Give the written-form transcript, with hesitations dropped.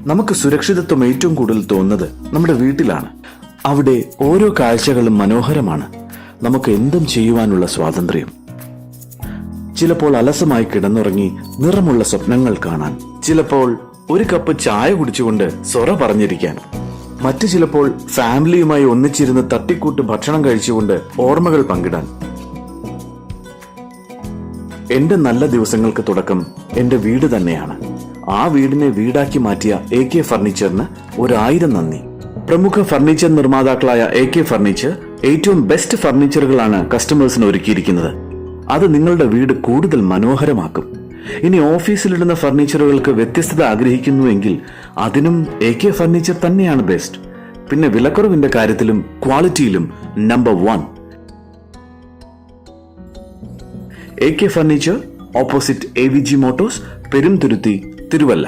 നമുക്ക് സുരക്ഷിതത്വം ഏറ്റവും കൂടുതൽ തോന്നുന്നത് നമ്മുടെ വീട്ടിലാണ്. അവിടെ ഓരോ കാഴ്ചകളും മനോഹരമാണ്. നമുക്ക് എന്തും ചെയ്യുവാനുള്ള സ്വാതന്ത്ര്യം. ചിലപ്പോൾ അലസമായി കിടന്നുറങ്ങി നിറമുള്ള സ്വപ്നങ്ങൾ കാണാൻ, ചിലപ്പോൾ ഒരു കപ്പ് ചായ കുടിച്ചുകൊണ്ട് സൊറ പറഞ്ഞിരിക്കാൻ, മറ്റു ചിലപ്പോൾ ഫാമിലിയുമായി ഒന്നിച്ചിരുന്ന് തട്ടിക്കൂട്ട് ഭക്ഷണം കഴിച്ചുകൊണ്ട് ഓർമ്മകൾ പങ്കിടാൻ. എന്റെ നല്ല ദിവസങ്ങൾക്ക് തുടക്കം എന്റെ വീട് തന്നെയാണ്. ആ വീടിനെ വീടാക്കി മാറ്റിയ AK ഫർണിച്ചറിന് 1000 നന്ദി. പ്രമുഖ ഫർണിച്ചർ നിർമ്മാതാക്കളായ AK ഫർണിച്ചർ ഏറ്റവും ബെസ്റ്റ് ഫർണിച്ചറുകളാണ് കസ്റ്റമേഴ്സിന് ഒരുക്കിയിരിക്കുന്നത്. അത് നിങ്ങളുടെ വീട് കൂടുതൽ മനോഹരമാക്കും. ഇനി ഓഫീസിലിടുന്ന ഫർണിച്ചറുകൾക്ക് വ്യത്യസ്തത ആഗ്രഹിക്കുന്നുവെങ്കിൽ അതിനും AK ഫർണിച്ചർ തന്നെയാണ് ബെസ്റ്റ്. പിന്നെ വിലക്കുറവിന്റെ കാര്യത്തിലും ക്വാളിറ്റിയിലും number 1. AK furniture, opposite AVG motors, Perumthuruthi, Thiruvalla.